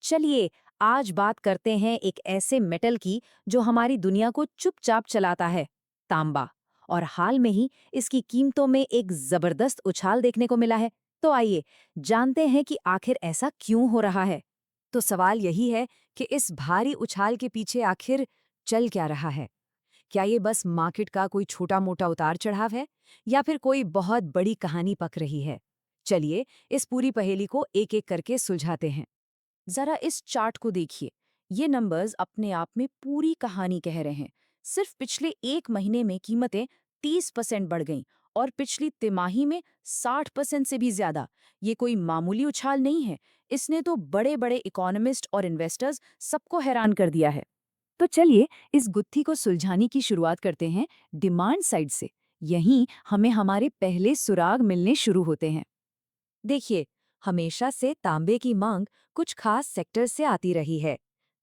चलिए आज बात करते हैं एक ऐसे मेटल की जो हमारी दुनिया को चुपचाप चलाता है, तांबा। और हाल में ही इसकी कीमतों में एक जबरदस्त उछाल देखने को मिला है। तो आइए जानते हैं कि आखिर ऐसा क्यों हो रहा है। तो सवाल यही है कि इस भारी उछाल के पीछे आखिर चल क्या रहा है। क्या ये बस मार्केट का कोई छोटा मोटा उतार चढ़ाव है या फिर कोई बहुत बड़ी कहानी पक रही है। चलिए इस पूरी पहेली को एक एक करके सुलझाते हैं। जरा इस चार्ट को देखिए। ये नंबर्स अपने आप में पूरी कहानी कह रहे हैं। सिर्फ पिछले एक महीने में कीमतें 30% बढ़ गईं और पिछली तिमाही में 60% से भी ज्यादा। ये कोई मामूली उछाल नहीं है। इसने तो बड़े बड़े इकोनॉमिस्ट और इन्वेस्टर्स सबको हैरान कर दिया है। तो चलिए इस गुत्थी को सुलझाने की शुरुआत करते हैं डिमांड साइड से। यहीं हमें हमारे पहले सुराग मिलने शुरू होते हैं। देखिए, हमेशा से तांबे की मांग कुछ खास सेक्टर से आती रही है।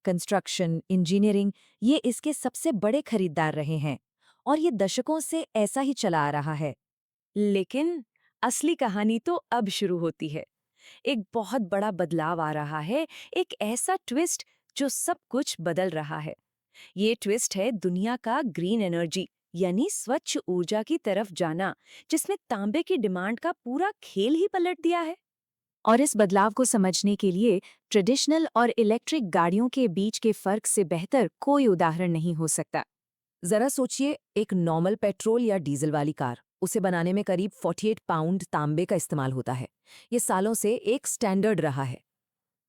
कंस्ट्रक्शन, इंजीनियरिंग, ये इसके सबसे बड़े खरीदार रहे हैं और ये दशकों से ऐसा ही चला आ रहा है। लेकिन असली कहानी तो अब शुरू होती है। एक बहुत बड़ा बदलाव आ रहा है, एक ऐसा ट्विस्ट जो सब कुछ बदल रहा है। ये ट्विस्ट है दुनिया का ग्रीन एनर्जी यानी स्वच्छ ऊर्जा की तरफ जाना, जिसमें तांबे की डिमांड का पूरा खेल ही पलट दिया है। और इस बदलाव को समझने के लिए ट्रेडिशनल और इलेक्ट्रिक गाड़ियों के बीच के फर्क से बेहतर कोई उदाहरण नहीं हो सकता। जरा सोचिए, एक नॉर्मल पेट्रोल या डीजल वाली कार, उसे बनाने में करीब 48 पाउंड तांबे का इस्तेमाल होता है। ये सालों से एक स्टैंडर्ड रहा है।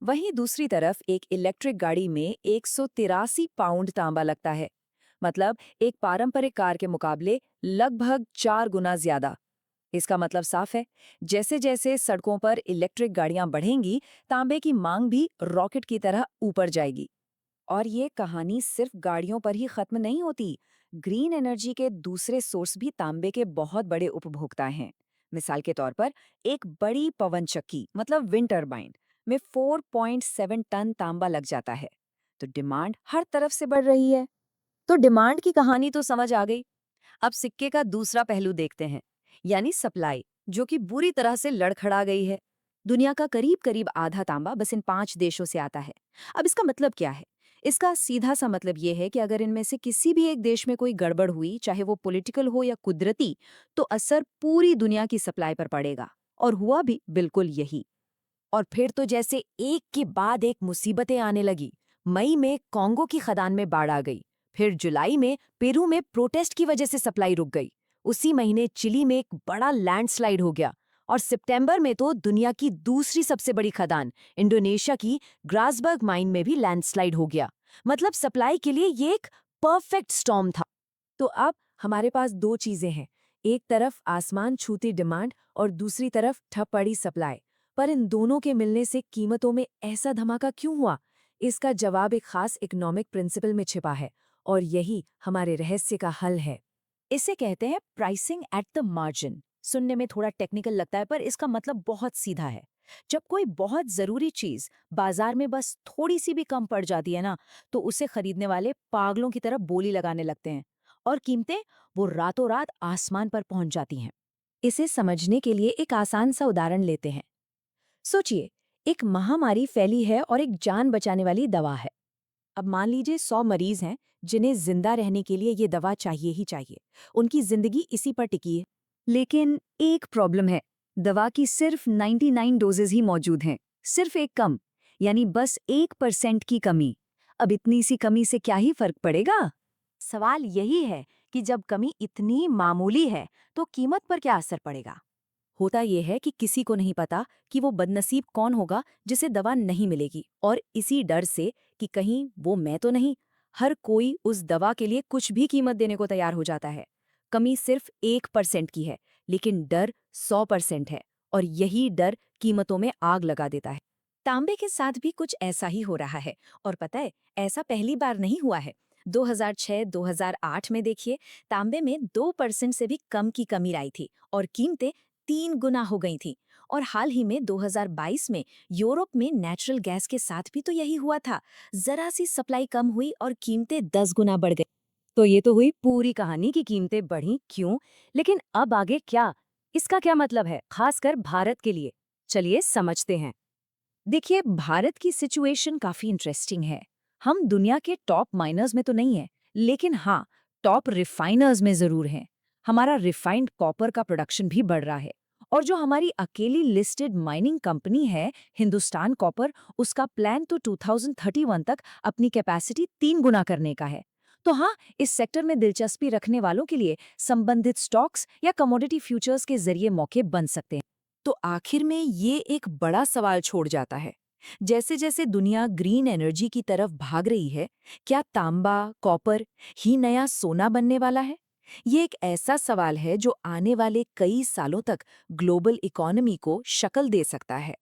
वहीं दूसरी तरफ एक इलेक्ट्रिक गाड़ी में 183 पाउंड तांबा लगता है। मतलब एक पारंपरिक कार के मुकाबले लगभग 4 गुना ज्यादा। इसका मतलब साफ है, जैसे जैसे सड़कों पर इलेक्ट्रिक गाड़ियां बढ़ेंगी, तांबे की मांग भी रॉकेट की तरह ऊपर जाएगी। और ये कहानी सिर्फ गाड़ियों पर ही खत्म नहीं होती। ग्रीन एनर्जी के दूसरे सोर्स भी तांबे के बहुत बड़े उपभोक्ता हैं। मिसाल के तौर पर एक बड़ी पवन चक्की मतलब विंड टरबाइन में 4.7 टन तांबा लग जाता है। तो डिमांड हर तरफ से बढ़ रही है। तो डिमांड की कहानी तो समझ आ गई। अब सिक्के का दूसरा पहलू देखते हैं, यानी सप्लाई, जो कि बुरी तरह से लड़खड़ा गई है। दुनिया का करीब करीब आधा तांबा बस इन 5 देशों से आता है। अब इसका मतलब क्या है? इसका सीधा सा मतलब ये है कि अगर इनमें से किसी भी एक देश में कोई गड़बड़ हुई, चाहे वो पॉलिटिकल हो या कुदरती, तो असर पूरी दुनिया की सप्लाई पर पड़ेगा। और हुआ भी बिल्कुल यही। और फिर तो जैसे एक के बाद एक मुसीबतें आने लगी। मई में कॉन्गो की खदान में बाढ़ आ गई। फिर जुलाई में पेरू में प्रोटेस्ट की वजह से सप्लाई रुक गई। उसी महीने चिली में एक बड़ा लैंडस्लाइड हो गया। और सितंबर में तो दुनिया की दूसरी सबसे बड़ी खदान इंडोनेशिया की ग्रासबर्ग माइन में भी लैंडस्लाइड हो गया। मतलब सप्लाई के लिए ये एक परफेक्ट स्टॉर्म था। तो अब हमारे पास दो चीजें हैं, एक तरफ आसमान छूती डिमांड और दूसरी तरफ ठप पड़ी सप्लाई। पर इन दोनों के मिलने से कीमतों में ऐसा धमाका क्यों हुआ? इसका जवाब एक खास इकोनॉमिक प्रिंसिपल में छिपा है और यही हमारे रहस्य का हल है। इसे कहते हैं प्राइसिंग एट द मार्जिन। सुनने में थोड़ा टेक्निकल लगता है पर इसका मतलब बहुत सीधा है। जब कोई बहुत जरूरी चीज बाजार में बस थोड़ी सी भी कम पड़ जाती है ना, तो उसे खरीदने वाले पागलों की तरह बोली लगाने लगते हैं और कीमतें वो रातों रात आसमान पर पहुंच जाती हैं। इसे समझने के लिए एक आसान सा उदाहरण लेते हैं। सोचिए, एक महामारी फैली है और एक जान बचाने वाली दवा है। अब मान लीजिए 100 मरीज हैं जिन्हें जिंदा रहने के लिए ये दवा चाहिए ही चाहिए। उनकी जिंदगी इसी पर टिकी है। लेकिन एक प्रॉब्लम है, दवा की सिर्फ 99 डोजेज ही मौजूद हैं। सिर्फ एक कम, यानी बस 1% की कमी। अब इतनी सी कमी से क्या ही फर्क पड़ेगा? सवाल यही है कि जब कमी इतनी मामूली है तो कीमत पर क्या असर पड़ेगा। होता यह है कि किसी को नहीं पता कि वो बदनसीब कौन होगा जिसे दवा नहीं मिलेगी, और इसी डर से कि कहीं वो मैं तो नहीं, हर कोई उस दवा के लिए कुछ भी कीमत देने को तैयार हो जाता है। कमी सिर्फ 1% की है, लेकिन डर 100% है, और यही डर कीमतों में आग लगा देता है। तांबे के साथ भी कुछ ऐसा ही हो रहा है। और पता है, ऐसा पहली बार नहीं हुआ है। 2006-2008 में देखिए, तांबे में 2% से भी कम की कमी आई थी और कीमतें 3 गुना हो गई थी। और हाल ही में 2022 में यूरोप में नेचुरल गैस के साथ भी तो यही हुआ था। जरा सी सप्लाई कम हुई और कीमतें 10 गुना बढ़ गई। तो ये तो हुई पूरी कहानी की कीमतें बढ़ी क्यों। लेकिन अब आगे क्या? इसका क्या मतलब है, खासकर भारत के लिए? चलिए समझते हैं। देखिए, भारत की सिचुएशन काफी इंटरेस्टिंग है। हम दुनिया के टॉप माइनर्स में तो नहीं है, लेकिन हाँ, टॉप रिफाइनर्स में जरूर हैं। हमारा रिफाइंड कॉपर का प्रोडक्शन भी बढ़ रहा है। और जो हमारी अकेली लिस्टेड माइनिंग कंपनी है, हिंदुस्तान कॉपर, उसका प्लान तो 2031 तक अपनी कैपेसिटी 3 गुना करने का है। तो हाँ, इस सेक्टर में दिलचस्पी रखने वालों के लिए संबंधित स्टॉक्स या कमोडिटी फ्यूचर्स के जरिए मौके बन सकते हैं। तो आखिर में ये एक बड़ा सवाल छोड़ जाता है। जैसे जैसे दुनिया ग्रीन एनर्जी की तरफ भाग रही है, क्या तांबा, कॉपर ही नया सोना बनने वाला है? ये एक ऐसा सवाल है जो आने वाले कई सालों तक ग्लोबल इकोनॉमी को शक्ल दे सकता है।